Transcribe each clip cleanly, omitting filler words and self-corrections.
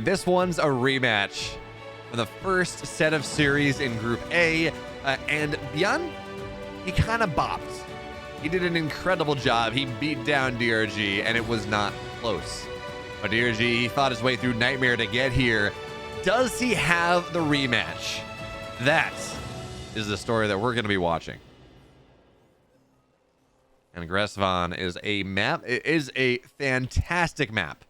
And this one's a rematch for the first set of series in Group A. And ByuN, he kind of bopped. He did an incredible job. He beat down DRG, and it was not close. But DRG, he fought his way through Nightmare to get here. Does he have the rematch? That is the story that we're going to be watching. And Gressvan is a map. It is a fantastic map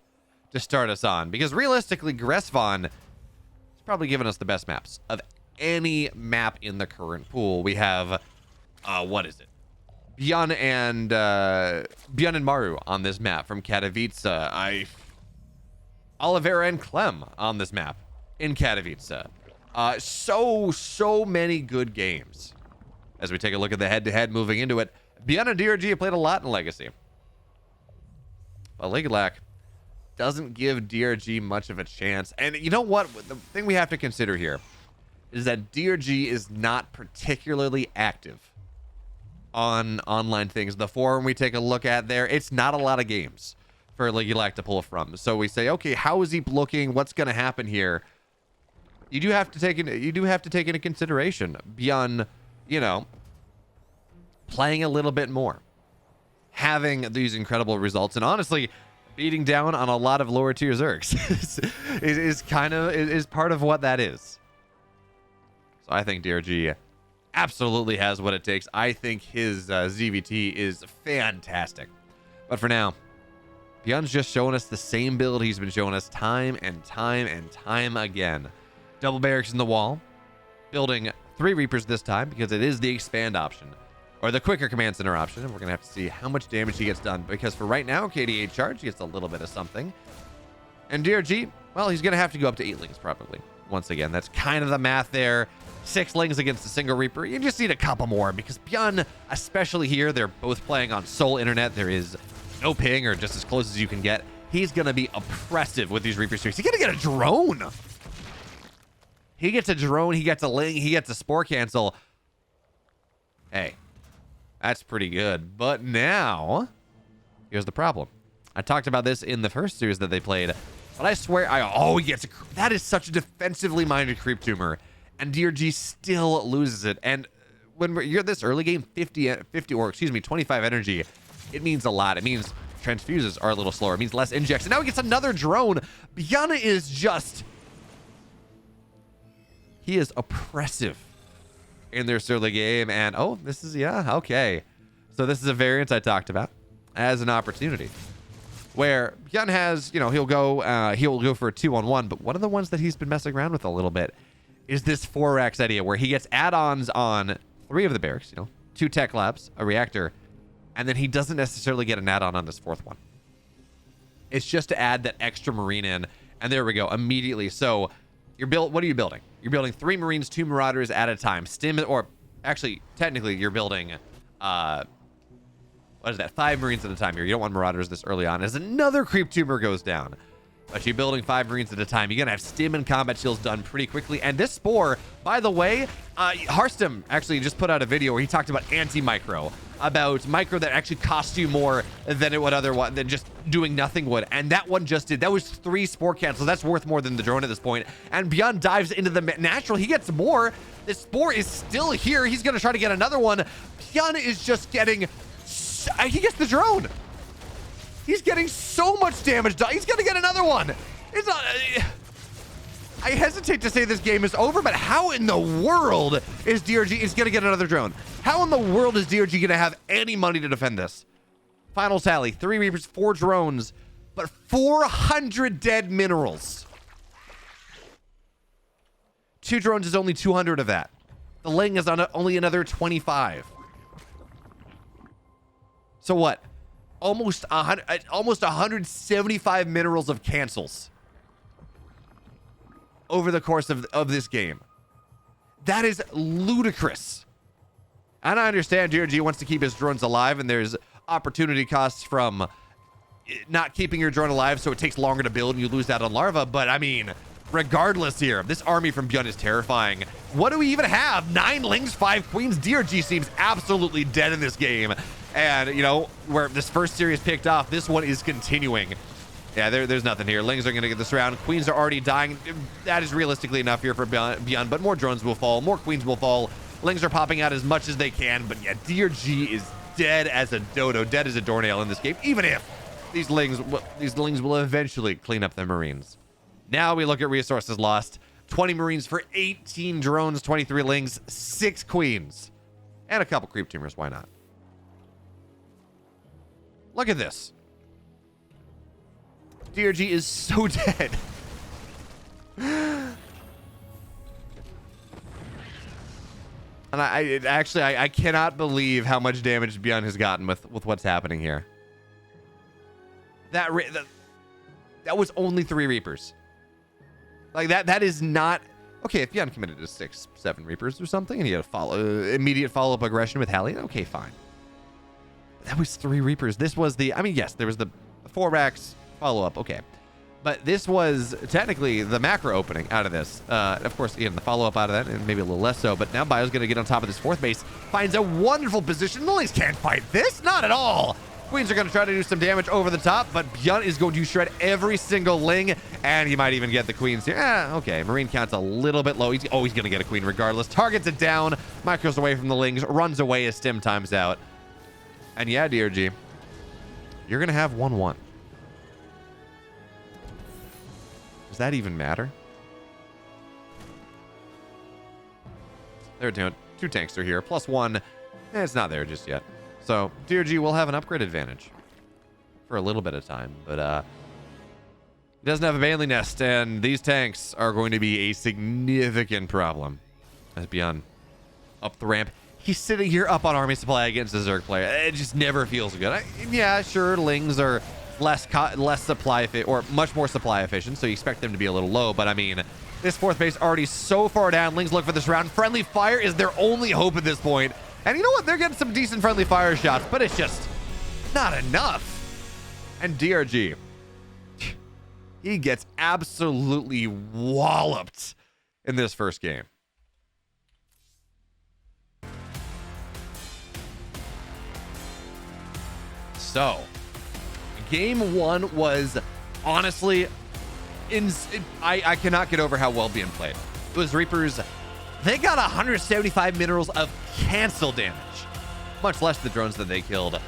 to start us on, because realistically, Gressvan is probably given us the best maps of any map in the current pool. We have, what is it? ByuN and Maru on this map from Katowice. Oliveira and Clem on this map in Katowice. So many good games. As we take a look at the head-to-head moving into it, ByuN and DRG have played a lot in Legacy. But Legalac doesn't give DRG much of a chance. And you know what? The thing we have to consider here is that DRG is not particularly active on online things. The forum we take a look at there, it's not a lot of games for Legalac to pull from. So we say, okay, how is he looking? What's going to happen here? You do have to take into consideration ByuN, you know, playing a little bit more, having these incredible results, and honestly, beating down on a lot of lower tier Zergs is part of what that is. So I think DRG absolutely has what it takes. I think his ZVT is fantastic. But for now, ByuN's just showing us the same build he's been showing us time and time again. Double barracks in the wall, building 3 Reapers this time because it is the expand option, or the quicker command center option, and we're going to have to see how much damage he gets done, because for right now, KD8 charge gets a little bit of something. And DRG, well, he's going to have to go up to 8 lings probably. Once again, that's kind of the math there. 6 lings against a single Reaper. You just need a couple more, because ByuN, especially here, they're both playing on Soul Internet. There is no ping, or just as close as you can get. He's going to be oppressive with these Reaper series. He's going to get a drone. He gets a drone. He gets a ling. He gets a spore cancel. Hey, that's pretty good. But now, here's the problem. I talked about this in the first series that they played, but I swear, he gets that is such a defensively minded creep tumor, and DRG still loses it. And when you're this early game, 25 energy, it means a lot. It means transfuses are a little slower. It means less injects. And now he gets another drone. ByuN is just, he is oppressive in their early game. And this is, okay. So this is a variant I talked about as an opportunity, where ByuN has, he'll go for a 2-on-1, but one of the ones that he's been messing around with a little bit is this 4-racks idea, where he gets add-ons on 3 of the barracks, 2 tech labs, a reactor, and then he doesn't necessarily get an add-on on this 4th one. It's just to add that extra marine in, and there we go, immediately. So what are you building? You're building 3 marines, 2 marauders at a time. Or actually, technically, you're building, 5 marines at a time here. You don't want marauders this early on, as another creep tumor goes down. But you're building 5 marines at a time. You're going to have stim and combat shields done pretty quickly. And this spore, by the way, Harstem actually just put out a video where he talked about anti-micro, about micro that actually costs you more than it would otherwise, than just doing nothing would. And that one just did. That was 3 spore cancels. That's worth more than the drone at this point. And ByuN dives into the natural. He gets more. The spore is still here. He's going to try to get another one. ByuN is just getting, he gets the drone. He's getting so much damage done. He's going to get another one. It's not, I hesitate to say this game is over, but how in the world is DRG is going to get another drone? How in the world is DRG going to have any money to defend this? Final tally, 3 Reapers, 4 drones, but 400 dead minerals. 2 drones is only 200 of that. The Ling is on only another 25. So what? Almost 175 minerals of cancels over the course of this game. That is ludicrous. And I understand DRG wants to keep his drones alive, and there's opportunity costs from not keeping your drone alive, so it takes longer to build and you lose that on larva. But I mean, regardless here, this army from ByuN is terrifying. What do we even have? 9 lings, 5 queens. DRG seems absolutely dead in this game. And, where this first series picked off, this one is continuing. Yeah, there's nothing here. Lings are going to get this round. Queens are already dying. That is realistically enough here for ByuN, but more drones will fall. More queens will fall. Lings are popping out as much as they can, but yeah, DRG is dead as a dodo, dead as a doornail in this game, even if these lings will eventually clean up the Marines. Now we look at resources lost. 20 Marines for 18 drones, 23 lings, 6 queens, and a couple creep teamers. Why not? Look at this. DRG is so dead. And I cannot believe how much damage ByuN has gotten with what's happening here. That was only 3 Reapers. Like that is not okay. If ByuN committed to 6, 7 Reapers or something, and he had a immediate follow-up aggression with Hellion, okay, fine. But that was 3 Reapers. This was the, I mean, yes, there was the 4 racks follow-up, okay, but this was technically the macro opening out of this. Of course, again, the follow-up out of that, and maybe a little less so, but now ByuN's gonna get on top of this 4th base, finds a wonderful position. Lilies can't fight this, not at all. Queens are gonna try to do some damage over the top, but ByuN is going to shred every single ling, and he might even get the queens here. Okay, Marine count's a little bit low. He's always gonna get a queen regardless. Targets it down, micros away from the lings, runs away as stim times out. And yeah, DRG, you're gonna have 1-1. Does that even matter? They're doing 2 tanks are here, +1. It's not there just yet. So DRG will have an upgrade advantage for a little bit of time, but he doesn't have a Bailey nest, and these tanks are going to be a significant problem as ByuN up the ramp. He's sitting here up on army supply against a Zerg player. It just never feels good. Yeah, sure, lings are less supply or much more supply efficient, so you expect them to be a little low, but I mean, this 4th base already so far down. Lings look for this round. Friendly fire is their only hope at this point. And you know what? They're getting some decent friendly fire shots, but it's just not enough. And DRG, he gets absolutely walloped in this first game. So, game 1 was honestly, I cannot get over how well ByuN played. It was Reapers. They got 175 minerals of cancel damage, much less the drones that they killed.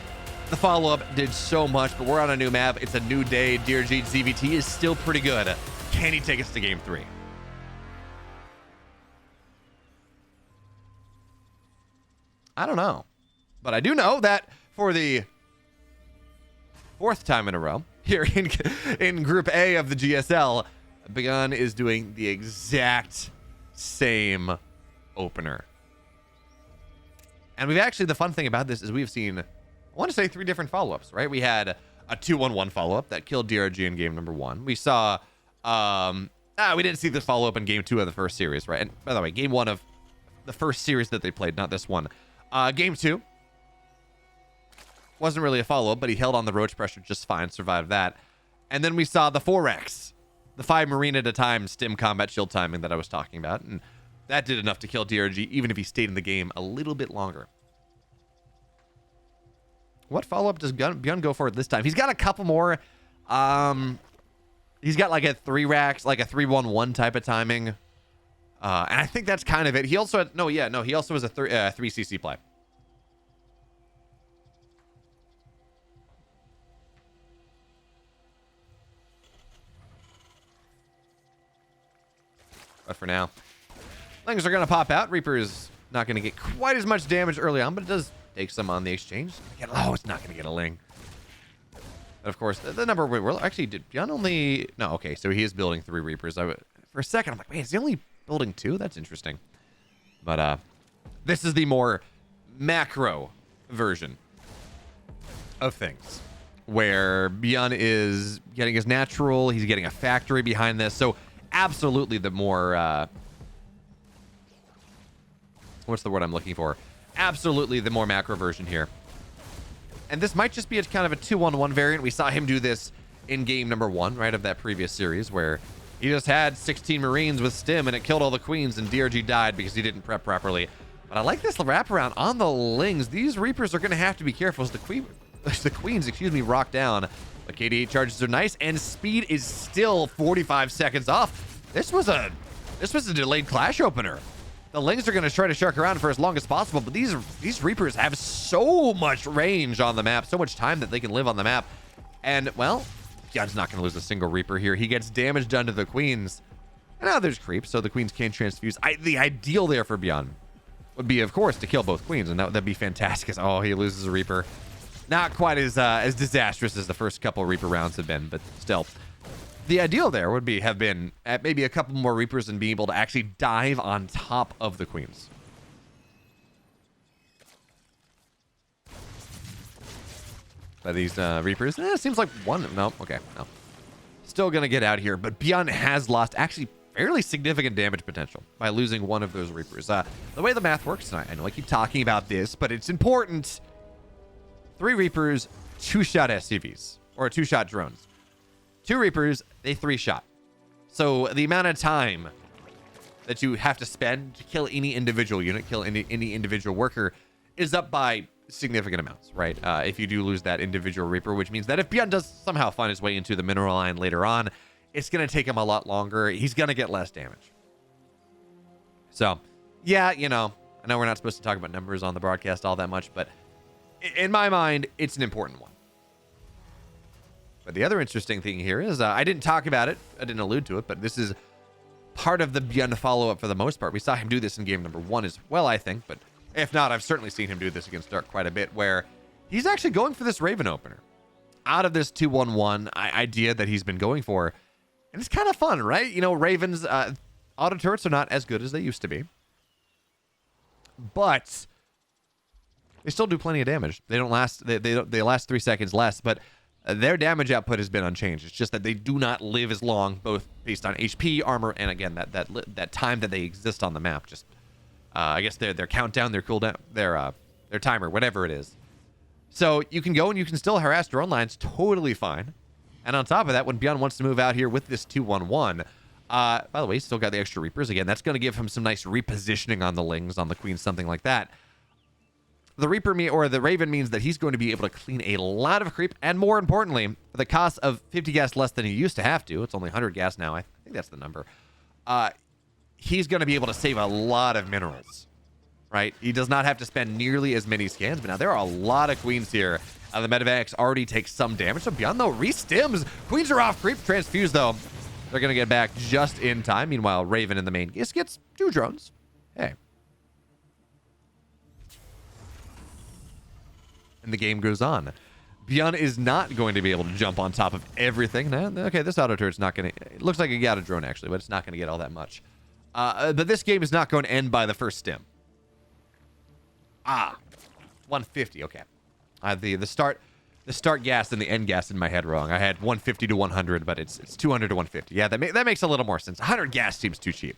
The follow-up did so much, but we're on a new map. It's a new day. DRG ZVT is still pretty good. Can he take us to game 3? I don't know, but I do know that for the 4th time in a row here in Group A of the GSL, ByuN is doing the exact same opener. And we've actually, the fun thing about this is we've seen, I want to say 3 different follow-ups, right? We had a 2-1-1 follow-up that killed DRG in game number 1. We saw, we didn't see the follow-up in game 2 of the first series, right? And by the way, game 1 of the first series that they played, not this one. Game 2 wasn't really a follow-up, but he held on the roach pressure just fine, survived that. And then we saw the 4X, the 5 Marine at a time stim combat shield timing that I was talking about, and that did enough to kill DRG, even if he stayed in the game a little bit longer. What follow-up does ByuN go for this time? He's got a couple more. He's got like a 3 racks, like a 3-1-1 type of timing. And I think that's kind of it. He also had, he also has a 3 CC play. But for now, Lings are going to pop out. Reaper is not going to get quite as much damage early on, but it does take some on the exchange. Oh, it's not going to get a Ling. But of course, the number we're actually, did ByuN only, no, okay, so he is building 3 Reapers. For a second, I'm like, wait, is he only building 2? That's interesting. But this is the more macro version of things, where ByuN is getting his natural, he's getting a factory behind this. So absolutely the more, what's the word I'm looking for? Absolutely the more macro version here. And this might just be a kind of a 2-1-1 variant. We saw him do this in game number 1, right, of that previous series, where he just had 16 Marines with stim and it killed all the queens, and DRG died because he didn't prep properly. But I like this wraparound on the Lings. These Reapers are going to have to be careful as the the queens, excuse me, rock down. The KD8 charges are nice, and speed is still 45 seconds off. This was a delayed clash opener. The Lings are going to try to shark around for as long as possible, but these Reapers have so much range on the map, so much time that they can live on the map. And, well, ByuN's not going to lose a single Reaper here. He gets damage done to the queens. And now there's creep, so the queens can transfuse. The ideal there for ByuN would be, of course, to kill both queens, and that'd be fantastic. Oh, he loses a Reaper. Not quite as disastrous as the first couple Reaper rounds have been, but still. The ideal there would have been at maybe a couple more Reapers and being able to actually dive on top of the queens. By these Reapers, seems like one. No, okay, no. Still gonna get out here, but ByuN has lost actually fairly significant damage potential by losing one of those Reapers. The way the math works, and I know I keep talking about this, but it's important. 3 Reapers, 2-shot SCVs, or 2-shot drones. 2 Reapers, they 3-shot. So the amount of time that you have to spend to kill any individual unit, kill any individual worker, is up by significant amounts, right? If you do lose that individual Reaper, which means that if ByuN does somehow find his way into the mineral line later on, it's going to take him a lot longer. He's going to get less damage. So, yeah, I know we're not supposed to talk about numbers on the broadcast all that much, but in my mind, it's an important one. But the other interesting thing here is, I didn't talk about it, I didn't allude to it, but this is part of the ByuN follow-up for the most part. We saw him do this in game number 1 as well, I think, but if not, I've certainly seen him do this against Dark quite a bit, where he's actually going for this Raven opener. Out of this 2-1-1 idea that he's been going for, and it's kind of fun, right? Ravens, auto turrets are not as good as they used to be, but they still do plenty of damage. They don't last, they last 3 seconds less, but their damage output has been unchanged. It's just that they do not live as long, both based on HP, armor, and again, that time that they exist on the map. Just, I guess their countdown, their cooldown, their timer, whatever it is. So you can go and you can still harass drone lines totally fine. And on top of that, when ByuN wants to move out here with this 2-1-1, by the way, he's still got the extra Reapers. Again, that's going to give him some nice repositioning on the Lings, on the Queens, something like that. The Reaper or the Raven means that he's going to be able to clean a lot of creep, and more importantly, for the cost of 50 gas less than he used to have to, it's only 100 gas now, I think that's the number, he's going to be able to save a lot of minerals, right? He does not have to spend nearly as many scans, but now there are a lot of Queens here. The Medevacs already take some damage, so ByuN, though, re-stims. Queens are off creep, transfuse, though. They're going to get back just in time. Meanwhile, Raven in the main gets 2 drones. Hey. And the game goes on. ByuN is not going to be able to jump on top of everything. Okay, this auto turret's not going to... It looks like it got a drone, actually, but it's not going to get all that much. But this game is not going to end by the first stim. 150, okay. The start gas and the end gas in my head wrong. I had 150 to 100, but it's 200 to 150. Yeah, that makes a little more sense. 100 gas seems too cheap.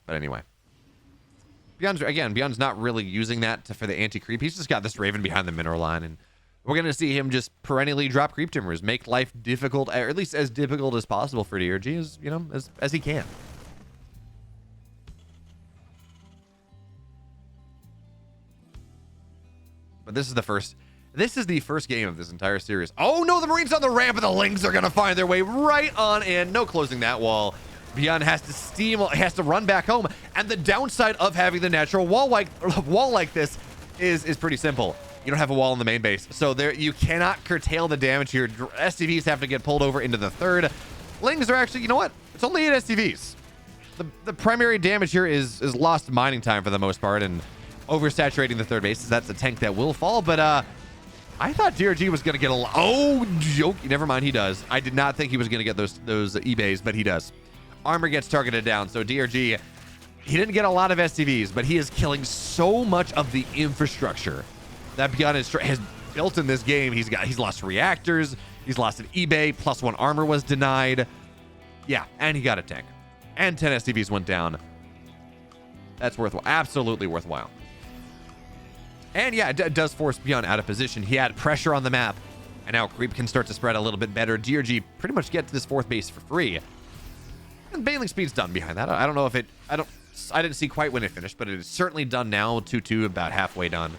But anyway. ByuN's not really using that for the anti-creep. He's just got this Raven behind the mineral line, and we're going to see him just perennially drop creep timbers, make life difficult, or at least as difficult as possible for DRG, as he can. But this is the first game of this entire series. Oh no, the Marines on the ramp, and the Lings are going to find their way right on in. No closing that wall. ByuN has to run back home, and the downside of having the natural wall like this is pretty simple. You don't have a wall in the main base, so you cannot curtail the damage here. SCVs have to get pulled over into the third. Lings are actually, you know what? It's only 8 SCVs. The primary damage here is lost mining time for the most part, and oversaturating the third base. That's a tank that will fall, but I thought DRG was going to get a... Oh, joke. Never mind, he does. I did not think he was going to get those eBays, but he does. Armor gets targeted down, so DRG, he didn't get a lot of SCVs, but he is killing so much of the infrastructure that ByuN has built in this game. He's lost reactors, he's lost an eBay, +1 armor was denied. Yeah, and he got a tank. And 10 SCVs went down. That's worthwhile. Absolutely worthwhile. And yeah, it does force ByuN out of position. He had pressure on the map, and now creep can start to spread a little bit better. DRG pretty much gets this 4th base for free. And bailing speed's done behind that. I don't know if I didn't see quite when it finished, but it is certainly done now. 2-2, about halfway done.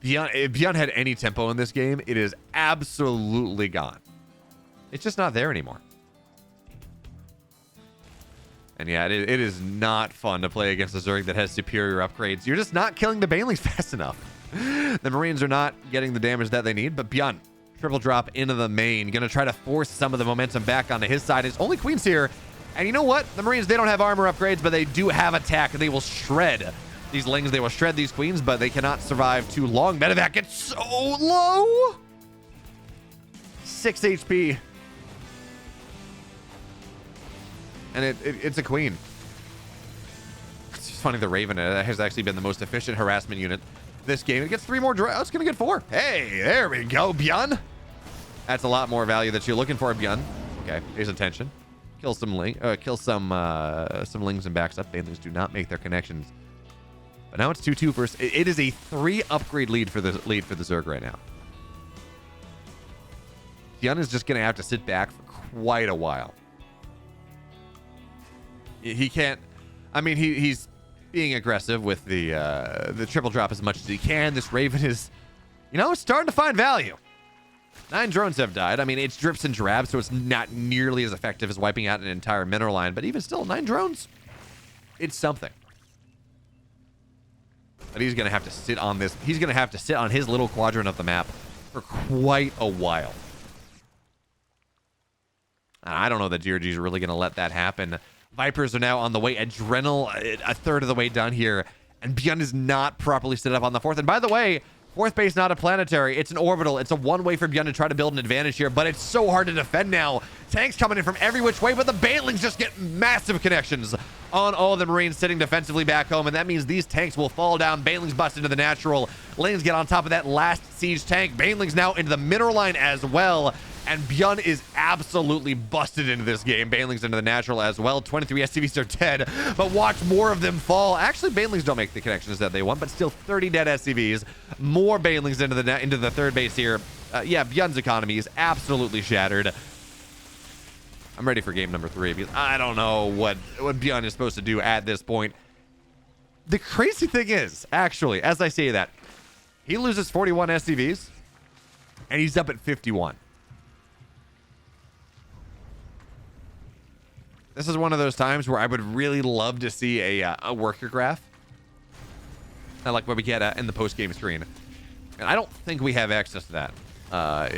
If ByuN had any tempo in this game, it is absolutely gone. It's just not there anymore. And yeah, it is not fun to play against a Zerg that has superior upgrades. You're just not killing the Banelings fast enough. The Marines are not getting the damage that they need, but ByuN, triple drop into the main, gonna try to force some of the momentum back onto his side. His only Queen's here. And you know what? The Marines, they don't have armor upgrades, but they do have attack. They will shred these Lings. They will shred these Queens, but they cannot survive too long. Medevac gets so low. 6 HP. And it's a Queen. It's just funny, the Raven has actually been the most efficient harassment unit this game. It gets 3 more. Oh, it's going to get 4. Hey, there we go, ByuN. That's a lot more value that you're looking for, ByuN. Okay, pays attention. Kill some Lings and backs up. Banelings do not make their connections. But now it's 2-2 versus. It is a 3 upgrade lead for the Zerg right now. ByuN is just going to have to sit back for quite a while. He can't. I mean, he's being aggressive with the triple drop as much as he can. This Raven is, it's starting to find value. 9 drones have died. I mean, it's drips and drabs, so it's not nearly as effective as wiping out an entire mineral line. But even still, 9 drones, it's something. But he's going to have to sit on this. He's going to have to sit on his little quadrant of the map for quite a while. And I don't know that DRG is really going to let that happen. Vipers are now on the way. Adrenal, a third of the way done here. And ByuN is not properly set up on the 4th. And by the way, 4th base, not a planetary. It's an orbital. It's a one-way for ByuN to try to build an advantage here. But it's so hard to defend now. Tanks coming in from every which way. But the Banelings just get massive connections on all the Marines sitting defensively back home. And that means these tanks will fall down. Banelings bust into the natural. Lings get on top of that last siege tank. Banelings now into the mineral line as well. And ByuN is absolutely busted into this game. Banelings into the natural as well. 23 SCVs are dead, but watch more of them fall. Actually, Banelings don't make the connections that they want, but still 30 dead SCVs. More Banelings into the 3rd base here. Yeah, ByuN's economy is absolutely shattered. I'm ready for game number 3 because I don't know what ByuN is supposed to do at this point. The crazy thing is, actually, as I say that, he loses 41 SCVs, and he's up at 51. This is one of those times where I would really love to see a worker graph. I like what we get in the post-game screen. And I don't think we have access to that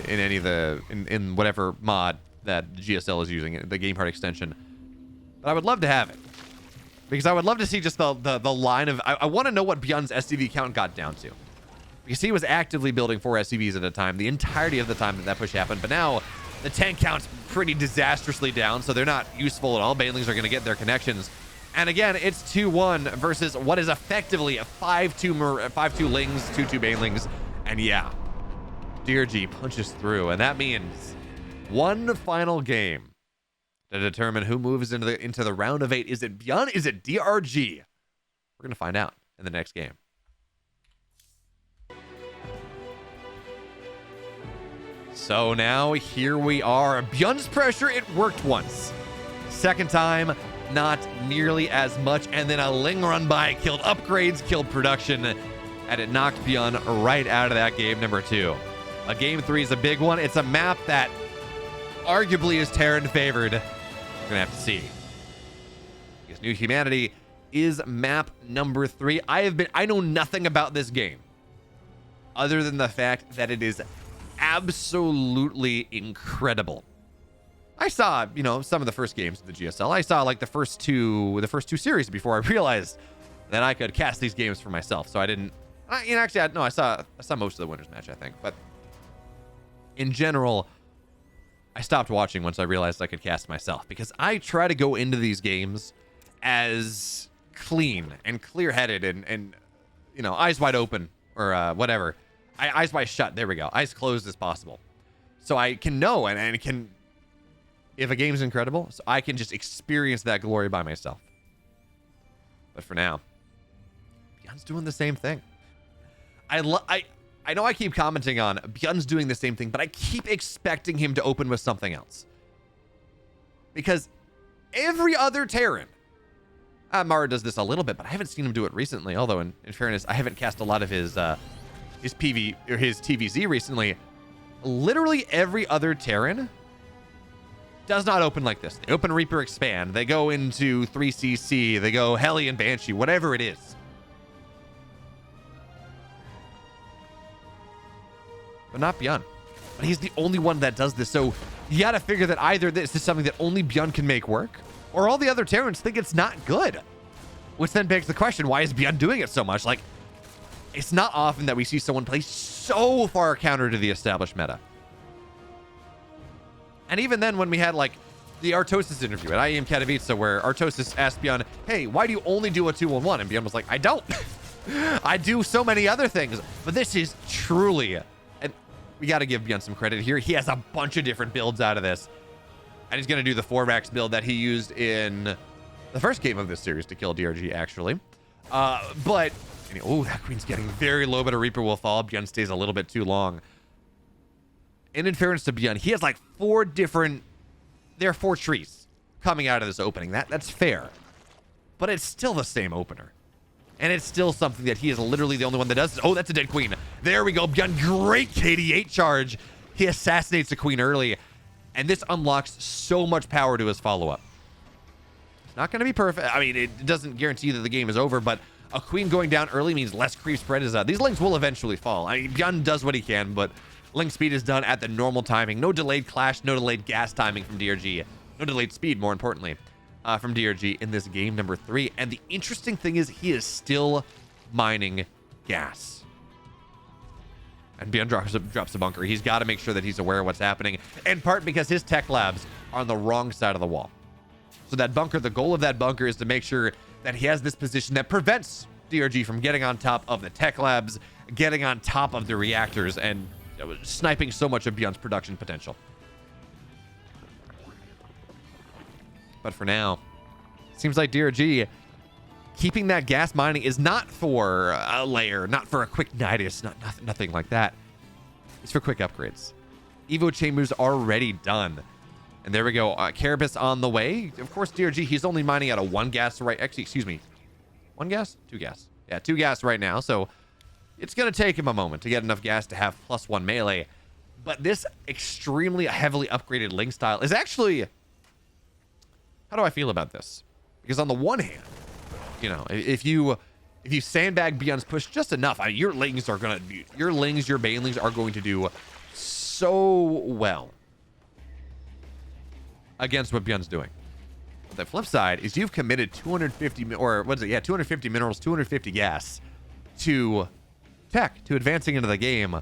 in any of in whatever mod that GSL is using, the game part extension. But I would love to have it. Because I would love to see just the line of... I want to know what ByuN's SCV count got down to. Because he was actively building 4 SCVs at a time, the entirety of the time that push happened. But now... the tank count's pretty disastrously down, so they're not useful at all. Banelings are going to get their connections. And again, it's 2-1 versus what is effectively a 5-2 Lings, 2-2 Banelings. And yeah, DRG punches through. And that means one final game to determine who moves into the round of 8. Is it ByuN? Is it DRG? We're going to find out in the next game. So now here we are. ByuN's pressure, it worked once. Second time, not nearly as much. And then a Ling run by killed upgrades, killed production, and it knocked ByuN right out of that game number 2. A game 3 is a big one. It's a map that arguably is Terran favored. We're gonna have to see. Because New Humanity is map number 3. I know nothing about this game other than the fact that it is absolutely incredible. I saw, some of the first games of the GSL. I saw like the first two series before I realized that I could cast these games for myself. So I didn't. I saw most of the winners match, I think. But in general, I stopped watching once I realized I could cast myself, because I try to go into these games as clean and clear-headed and eyes wide open or whatever. Eyes wide shut. There we go. Eyes closed as possible. So I can know and can, if a game's incredible, so I can just experience that glory by myself. But for now, ByuN's doing the same thing. I know I keep commenting on ByuN's doing the same thing, but I keep expecting him to open with something else. Because every other Terran, Mara does this a little bit, but I haven't seen him do it recently. Although in fairness, I haven't cast a lot of his his PV or his TVZ recently, literally every other Terran does not open like this. They open Reaper Expand, they go into 3CC, they go Hellion Banshee, whatever it is. But not ByuN. But he's the only one that does this. So you gotta figure that either this is something that only ByuN can make work, or all the other Terrans think it's not good. Which then begs the question, why is ByuN doing it so much? Like, it's not often that we see someone play so far counter to the established meta. And even then, when we had like the Artosis interview at IEM Katowice, where Artosis asked ByuN, hey, why do you only do a 2-1-1? And ByuN was like, I don't. I do so many other things. But this is truly, and we got to give ByuN some credit here. He has a bunch of different builds out of this. And he's going to do the 4-Rax build that he used in the first game of this series to kill DRG, actually. But, oh, that queen's getting very low, but a Reaper will fall. ByuN stays a little bit too long. And in fairness to ByuN, he has like 4 different, there are 4 trees coming out of this opening. That's fair. But it's still the same opener. And it's still something that he is literally the only one that does. Oh, that's a dead queen. There we go. ByuN, great KD8 charge. He assassinates the queen early. And this unlocks so much power to his follow-up. It's not going to be perfect. I mean, it doesn't guarantee that the game is over, but a queen going down early means less creep spread is out. These links will eventually fall. I mean, ByuN does what he can, but link speed is done at the normal timing. No delayed clash, no delayed gas timing from DRG. No delayed speed, more importantly, from DRG in this game number 3. And the interesting thing is he is still mining gas. And ByuN drops a bunker. He's got to make sure that he's aware of what's happening, in part because his tech labs are on the wrong side of the wall. So that bunker, the goal of that bunker is to make sure that he has this position that prevents DRG from getting on top of the tech labs, getting on top of the reactors, and sniping so much of ByuN's production potential. But for now, it seems like DRG keeping that gas mining is not for a layer, not for a quick Nidus, nothing like that. It's for quick upgrades. Evo chambers already done. And there we go. Carapace on the way. Of course, DRG, he's only mining out of 1 gas right. Actually, excuse me. 1 gas? 2 gas. Yeah, 2 gas right now. So it's going to take him a moment to get enough gas to have +1 melee. But this extremely heavily upgraded link style is actually... How do I feel about this? Because on the one hand, you know, if you sandbag ByuN's push just enough, your lings are gonna be, your banelings are going to do so well against what ByuN's doing. But the flip side is you've committed 250 or what is it? Yeah, 250 minerals, 250 gas to tech, to advancing into the game,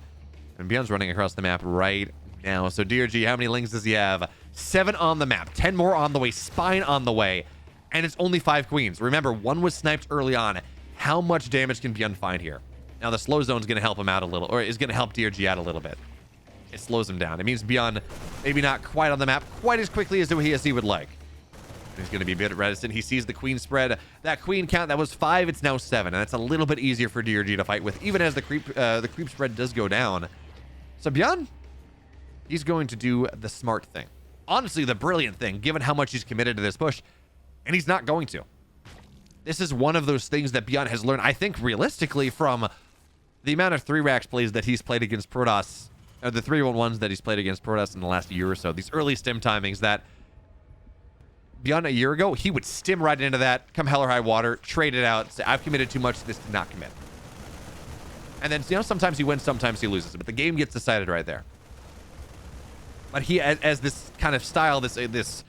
and ByuN's running across the map right now. So DRG, how many lings does he have? 7 on the map, 10 more on the way, spine on the way. And it's only 5 queens. Remember, 1 was sniped early on. How much damage can ByuN find here? Now, the slow zone is going to help him out a little, or is going to help DRG out a little bit. It slows him down. It means ByuN maybe not quite on the map quite as quickly as he would like. He's going to be a bit reticent. He sees the queen spread. That queen count, that was 5. It's now 7. And that's a little bit easier for DRG to fight with, even as the creep spread does go down. So ByuN, he's going to do the smart thing. Honestly, the brilliant thing, given how much he's committed to this push. And he's not going to. This is one of those things that ByuN has learned, I think, realistically, from the amount of 3-Rax plays that he's played against Protoss, or the 3-1-1s that he's played against Protoss in the last year or so. These early stim timings that ByuN a year ago, he would stim right into that, come hell or high water, trade it out, say, I've committed too much, this did not commit. And then, you know, sometimes he wins, sometimes he loses, but the game gets decided right there. But he, as this kind of style, this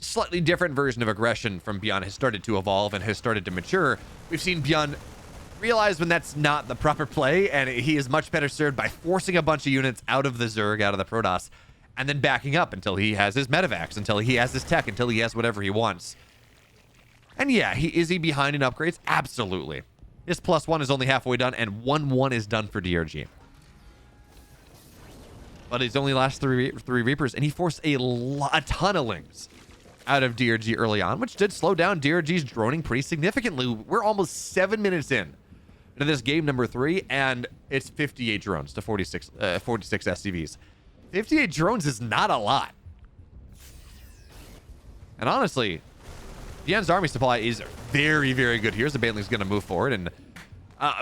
slightly different version of aggression from ByuN has started to evolve and has started to mature. We've seen ByuN realize when that's not the proper play, and he is much better served by forcing a bunch of units out of the Zerg, out of the Protoss, and then backing up until he has his medevacs, until he has his tech, until he has whatever he wants. And yeah, is he behind in upgrades? Absolutely. His +1 is only halfway done, and 1-1 is done for DRG. But his only last three Reapers, and he forced a ton of lings out of DRG early on, which did slow down DRG's droning pretty significantly. We're almost 7 minutes in to this game number 3, and it's 58 drones to 46 SCVs. 58 drones is not a lot. And honestly, ByuN's army supply is very, very good here. So Baneling's going to move forward, and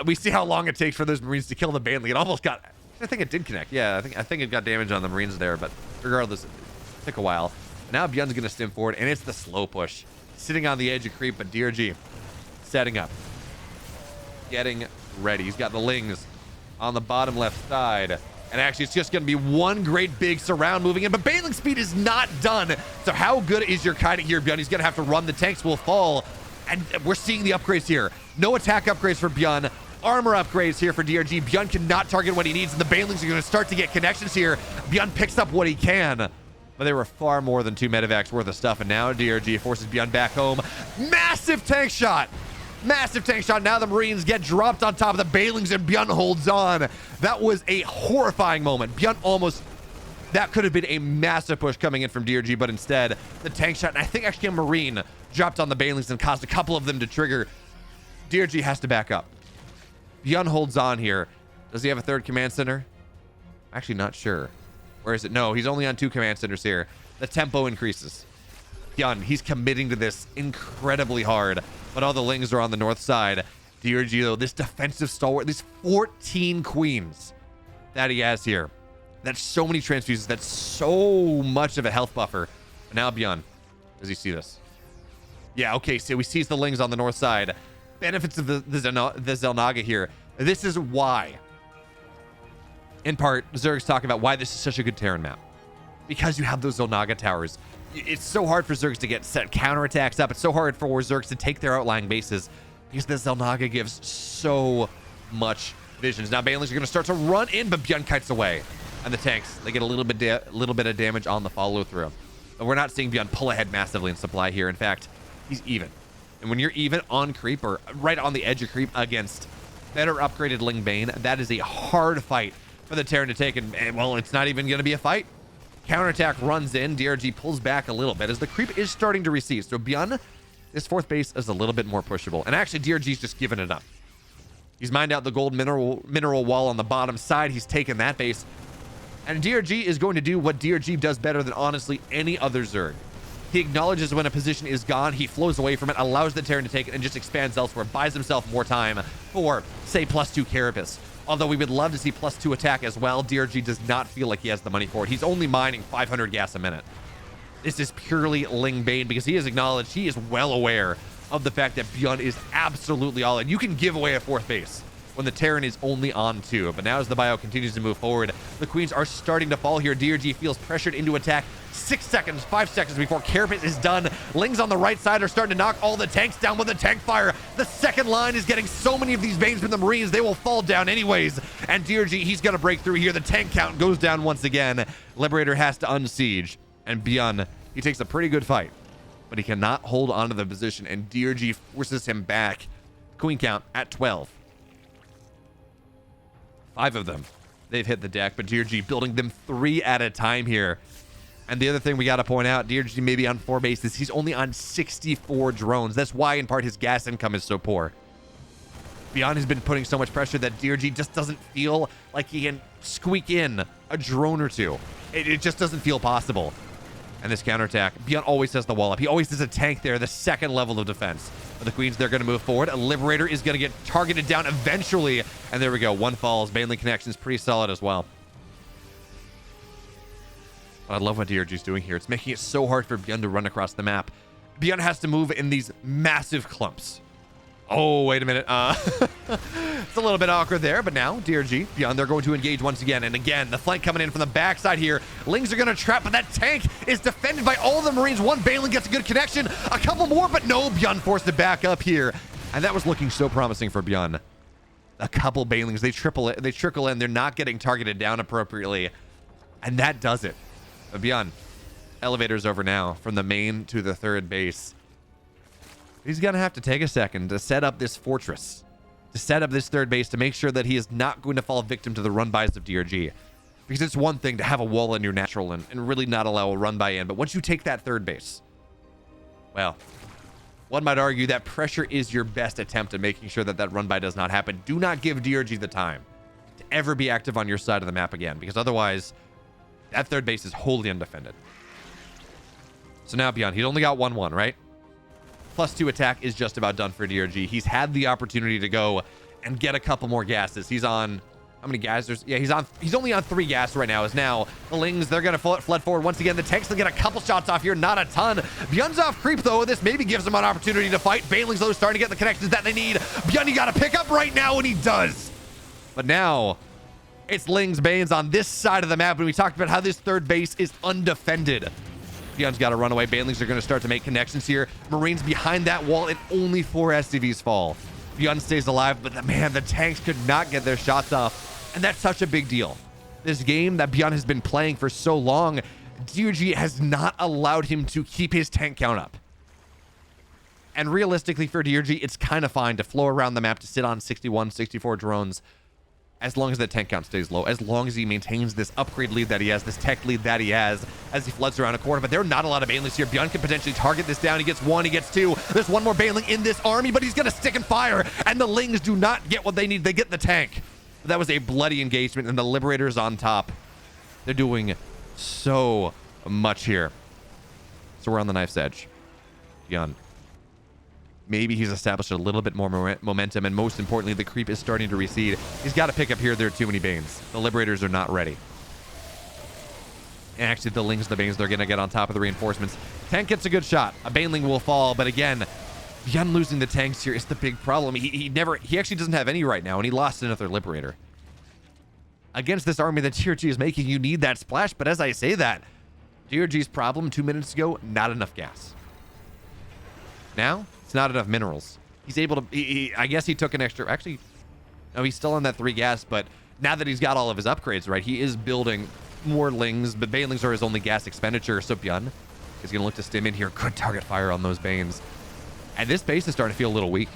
We see how long it takes for those Marines to kill the Baneling. It almost got, I think it did connect. Yeah, I think it got damage on the Marines there, but regardless, it took a while. Now ByuN's gonna stim forward, and it's the slow push. Sitting on the edge of creep, but DRG setting up. Getting ready. He's got the Lings on the bottom left side. And actually, it's just going to be one great big surround moving in, but Baneling speed is not done. So how good is your kiting here, ByuN? He's going to have to run. The tanks will fall. And we're seeing the upgrades here. No attack upgrades for ByuN. Armor upgrades here for DRG. ByuN cannot target what he needs, and the Banelings are going to start to get connections here. ByuN picks up what he can. But they were far more than 2 medevacs worth of stuff, and now DRG forces ByuN back home. Massive tank shot! Massive tank shot. Now the Marines get dropped on top of the Banelings, and ByuN holds on. That was a horrifying moment. ByuN almost... That could have been a massive push coming in from DRG, but instead, the tank shot, and I think actually a Marine dropped on the Banelings and caused a couple of them to trigger. DRG has to back up. ByuN holds on here. Does he have a 3rd command center? Actually, not sure. Where is it? No, he's only on 2 command centers here. The tempo increases. ByuN, he's committing to this incredibly hard, but all the Lings are on the north side. DRG, though, this defensive stalwart, these 14 queens that he has here. That's so many transfuses. That's so much of a health buffer. But now ByuN, does he see this? Yeah, okay, so he sees the Lings on the north side. Benefits of the Xel'Naga here. This is why, in part, Zerg's talking about why this is such a good Terran map. Because you have those Xel'Naga towers. It's so hard for Zergs to get set counterattacks up. It's so hard for Zergs to take their outlying bases because the Xel'Naga gives so much visions. Now Banelings are going to start to run in, but ByuN kites away. And the tanks, they get a little bit of damage on the follow through. But we're not seeing ByuN pull ahead massively in supply here. In fact, he's even. And when you're even on creep, or right on the edge of creep against better upgraded Ling Bane, that is a hard fight for the Terran to take. And well, it's not even going to be a fight. Counterattack runs in. DRG pulls back a little bit as the creep is starting to recede. So ByuN, this 4th base is a little bit more pushable. And actually, DRG's just giving it up. He's mined out the gold mineral wall on the bottom side. He's taken that base. And DRG is going to do what DRG does better than honestly any other Zerg. He acknowledges when a position is gone. He flows away from it, allows the Terran to take it, and just expands elsewhere. Buys himself more time for, say, +2 Carapace. Although we would love to see +2 attack as well, DRG does not feel like he has the money for it. He's only mining 500 gas a minute. This is purely Ling Bane because he has acknowledged, he is well aware of the fact that ByuN is absolutely all in. You can give away a 4th base when the Terran is only on 2. But now as the bio continues to move forward, the queens are starting to fall here. DRG feels pressured into attack. 6 seconds, 5 seconds before Carapace is done. Lings on the right side are starting to knock all the tanks down with the tank fire. The second line is getting so many of these Banes from the Marines, they will fall down anyways. And DRG, he's going to break through here. The tank count goes down once again. Liberator has to unsiege. And ByuN, he takes a pretty good fight, but he cannot hold onto the position, and DRG forces him back. Queen count at 12. 5 of them, they've hit the deck, but DRG building them 3 at a time here. And the other thing we got to point out, DRG may be on 4 bases. He's only on 64 drones. That's why, in part, his gas income is so poor. ByuN has been putting so much pressure that DRG just doesn't feel like he can squeak in a drone or 2. It just doesn't feel possible. And this counterattack, ByuN always has the wall up. He always has a tank there, the 2nd level of defense. But the queens, they're going to move forward. A Liberator is going to get targeted down eventually. And there we go. 1 falls. Baneling connection is pretty solid as well. But I love what DRG's doing here. It's making it so hard for ByuN to run across the map. ByuN has to move in these massive clumps. Oh, wait a minute. It's a little bit awkward there, but now DRG, ByuN, they're going to engage once again. And again, the flank coming in from the backside here. Lings are going to trap, but that tank is defended by all the Marines. 1 Baneling gets a good connection. A couple more, but no, ByuN forced to back up here. And that was looking so promising for ByuN. A couple Banelings, they trickle in. They're not getting targeted down appropriately. And that does it. But ByuN, elevator's over now from the main to the 3rd base. He's going to have to take a second to set up this fortress, to set up this 3rd base, to make sure that he is not going to fall victim to the run-bys of DRG. Because it's one thing to have a wall in your natural and really not allow a run-by in. But once you take that 3rd base, well, one might argue that pressure is your best attempt at making sure that that run-by does not happen. Do not give DRG the time to ever be active on your side of the map again, because otherwise, that 3rd base is wholly undefended. So now ByuN, he's only got 1-1, right? +2 attack is just about done for DRG. He's had the opportunity to go and get a couple more gases. He's on, how many gases? Yeah, he's only on 3 gas right now. Is now the Lings, they're gonna flood forward once again. The tanks will get a couple shots off here, not a ton. ByuN's off creep though. This maybe gives him an opportunity to fight. Banelings though starting to get the connections that they need. ByuN, you gotta pick up right now, and he does. But now it's Lings Banes on this side of the map, and we talked about how this third base is undefended. ByuN's got to run away. Banelings are going to start to make connections here. Marines behind that wall, and only 4 SCVs fall. ByuN stays alive, but man, the tanks could not get their shots off, and that's such a big deal. This game that ByuN has been playing for so long, DRG has not allowed him to keep his tank count up. And realistically for DRG, it's kind of fine to flow around the map, to sit on 61, 64 drones, as long as the tank count stays low, as long as he maintains this upgrade lead that he has, this tech lead that he has, as he floods around a corner. But there are not a lot of Banelings here. ByuN can potentially target this down. He gets 1, he gets 2. There's 1 more Baneling in this army, but he's going to stick and fire, and the Lings do not get what they need. They get the tank. That was a bloody engagement, and the Liberators on top. They're doing so much here. So we're on the knife's edge. ByuN. Maybe he's established a little bit more momentum, and most importantly, the creep is starting to recede. He's got to pick up here. There are too many Banes. The Liberators are not ready. And actually, the Lings, the Banes, they're going to get on top of the reinforcements. Tank gets a good shot. A Baneling will fall, but again, ByuN losing the tanks here is the big problem. He actually doesn't have any right now, and he lost another Liberator. Against this army that DRG is making, you need that splash, but as I say that, DRG's problem 2 minutes ago, not enough gas. Now, it's not enough minerals. He's able to, I guess he took an extra, actually, no, he's still on that 3 gas, but now that he's got all of his upgrades, right, he is building more Lings, but Banelings are his only gas expenditure, so ByuN is going to look to stim in here. Good target fire on those Banes. And this base is starting to feel a little weak.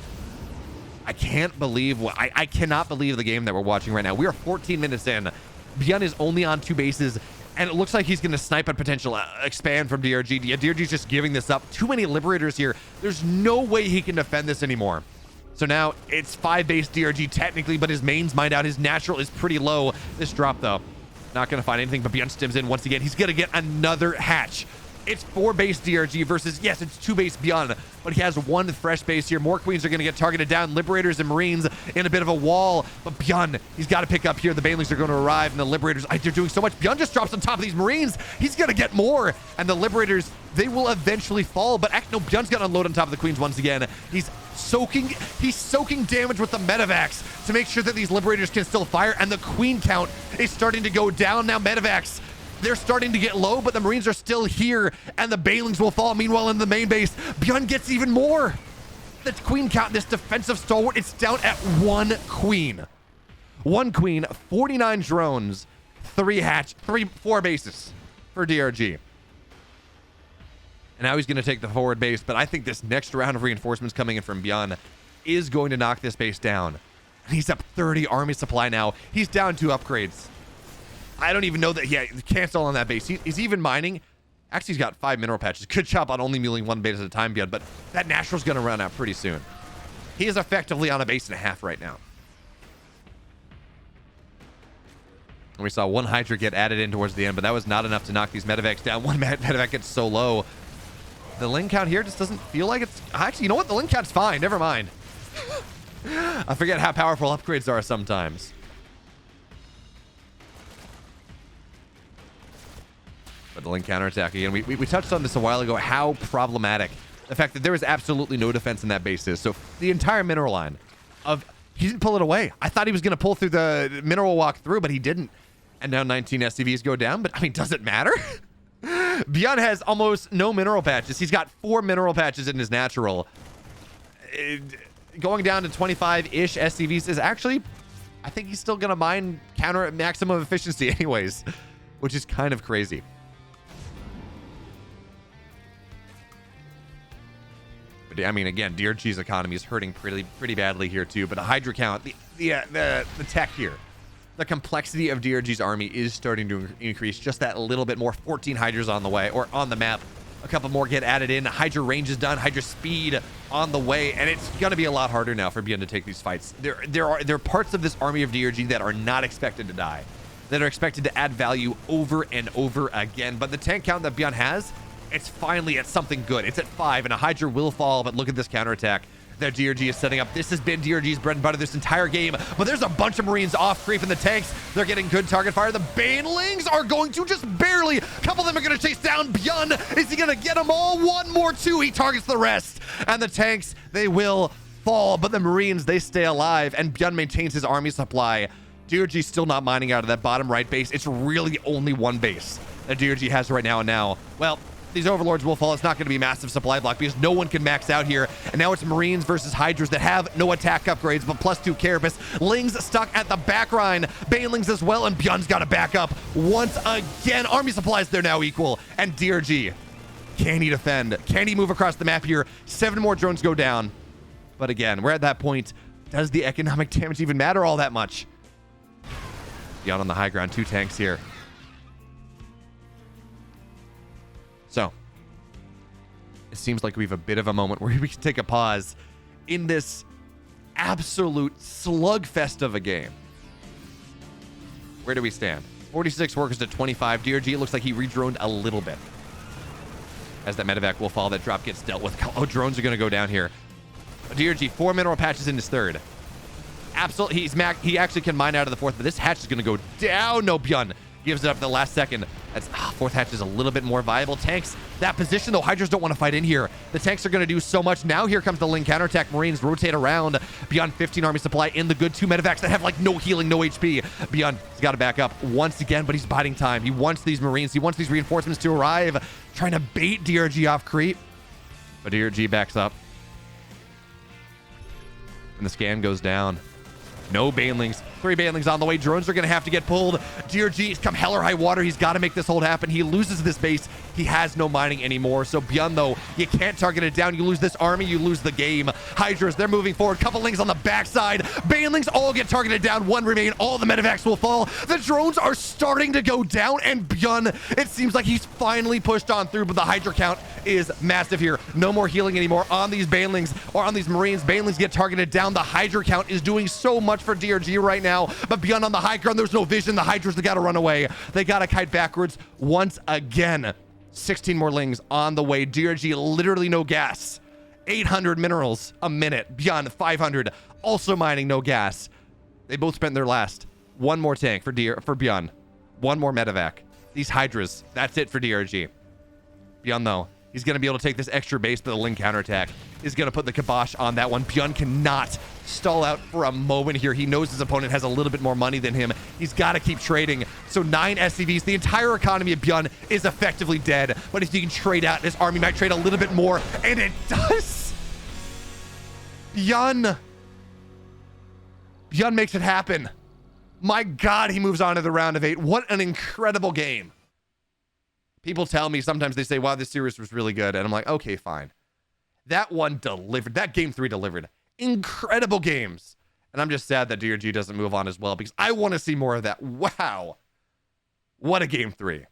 I can't believe, I cannot believe the game that we're watching right now. We are 14 minutes in. ByuN is only on 2 bases, and it looks like he's going to snipe a potential expand from DRG. Yeah, DRG's just giving this up. Too many Liberators here. There's no way he can defend this anymore. So now it's 5 base DRG technically, but his main's mined out. His natural is pretty low. This drop, though, not going to find anything, but ByuN stims in once again. He's going to get another hatch. It's 4 base DRG versus, yes, it's 2 base ByuN, but he has 1 fresh base here. More Queens are going to get targeted down. Liberators and Marines in a bit of a wall, but ByuN, he's got to pick up here. The Banelings are going to arrive, and the Liberators, they're doing so much. ByuN just drops on top of these Marines. He's going to get more, and the Liberators, they will eventually fall, but no, ByuN's going to unload on top of the Queens once again. He's soaking damage with the Medivacs to make sure that these Liberators can still fire, and the Queen count is starting to go down now. Medivacs, they're starting to get low, but the Marines are still here, and the Banelings will fall. Meanwhile, in the main base, ByuN gets even more. The Queen count, this defensive stalwart, it's down at 1 Queen. 1 Queen, 49 drones, 4 bases for DRG. And now he's going to take the forward base, but I think this next round of reinforcements coming in from ByuN is going to knock this base down. And he's up 30 army supply now. He's down 2 upgrades. I don't even know that, yeah, cancel on that base. He's even mining. Actually, he's got 5 mineral patches. Good job on only mulling 1 base at a time, ByuN, but that natural's going to run out pretty soon. He is effectively on a base and a half right now. And we saw 1 Hydra get added in towards the end, but that was not enough to knock these Medivacs down. 1 Medivac gets so low. The Ling count here just doesn't feel like it's... Actually, you know what? The Ling count's fine. Never mind. I forget how powerful upgrades are sometimes. But the Ling counterattack again. We touched on this a while ago, how problematic the fact that there is absolutely no defense in that base is. So the entire mineral line of... He didn't pull it away. I thought he was going to pull through the mineral walk through, but he didn't. And now 19 SCVs go down, but I mean, does it matter? ByuN has almost no mineral patches. He's got 4 mineral patches in his natural. Going down to 25-ish SCVs is actually... I think he's still going to mine counter at maximum efficiency anyways, which is kind of crazy. But I mean, again, DRG's economy is hurting pretty badly here too. But a Hydra count, the tech here, the complexity of DRG's army is starting to increase just that little bit more. 14 Hydras on the way, or on the map. A couple more get added in. Hydra range is done. Hydra speed on the way, and it's gonna be a lot harder now for ByuN to take these fights. There are parts of this army of DRG that are not expected to die, that are expected to add value over and over again. But the tank count that ByuN has, it's finally at something good. It's at 5, and a Hydra will fall, but look at this counterattack. that DRG is setting up. This has been DRG's bread and butter this entire game, but there's a bunch of Marines off creep in the tanks. They're getting good target fire. The Banelings are going to just barely. A couple of them are going to chase down ByuN. Is he going to get them all? One more, two. He targets the rest. And the tanks, they will fall, but the Marines, they stay alive, and ByuN maintains his army supply. DRG's still not mining out of that bottom right base. It's really only one base that DRG has right now, and now, well, these Overlords will fall. It's not going to be a massive supply block because no one can max out here. And now it's Marines versus Hydras that have no attack upgrades, but +2 Carapace. Lings stuck at the back line. Banelings as well, and ByuN's got to back up once again. Army supplies, they're now equal. And DRG, can he defend? Can he move across the map here? 7 more drones go down. But again, we're at that point. Does the economic damage even matter all that much? ByuN on the high ground, 2 tanks here. So, it seems like we have a bit of a moment where we can take a pause in this absolute slugfest of a game. Where do we stand? 46 workers to 25. DRG, it looks like he redroned a little bit. As that medevac will fall, that drop gets dealt with. Oh, drones are going to go down here. DRG, 4 mineral patches in his third. Absolutely, he actually can mine out of the fourth, but this hatch is going to go down. No, ByuN gives it up at the last second. That's fourth hatch is a little bit more viable. Tanks, that position though, Hydras don't want to fight in here. The tanks are going to do so much. Now here comes the Ling counterattack. Marines rotate around. ByuN 15 army supply in the good 2 medevacs that have like no healing, no HP. ByuN's got to back up once again, but he's biding time. He wants these Marines. He wants these reinforcements to arrive. Trying to bait DRG off creep. But DRG backs up. And the scan goes down. No Banelings. 3 Banelings on the way. Drones are going to have to get pulled. DRG's come hell or high water. He's got to make this hold happen. He loses this base. He has no mining anymore. So ByuN, though, you can't target it down. You lose this army, you lose the game. Hydras, they're moving forward. Couple Lings on the backside. Banelings all get targeted down. 1 remain. All the medevacs will fall. The drones are starting to go down. And ByuN, it seems like he's finally pushed on through, but the Hydra count is massive here. No more healing anymore on these Banelings or on these Marines. Banelings get targeted down. The Hydra count is doing so much for DRG right now. But ByuN on the high ground, there's no vision. The Hydras, they got to run away. They got to kite backwards once again. 16 more Lings on the way. DRG, literally no gas. 800 minerals a minute. ByuN, 500. Also mining, no gas. They both spent their last. 1 more tank for ByuN. 1 more medevac. These Hydras, that's it for DRG. ByuN, though, he's going to be able to take this extra base, but the Ling counterattack is going to put the kibosh on that one. ByuN cannot stall out for a moment here. He knows his opponent has a little bit more money than him. He's got to keep trading. So 9 SCVs. The entire economy of ByuN is effectively dead. But if he can trade out, this army might trade a little bit more. And it does. ByuN makes it happen. My God, he moves on to the round of 8. What an incredible game. People tell me sometimes, they say, wow, this series was really good. And I'm like, okay, fine. That one delivered. That game 3 delivered. Incredible games. And I'm just sad that DRG doesn't move on as well because I want to see more of that. Wow. What a game 3.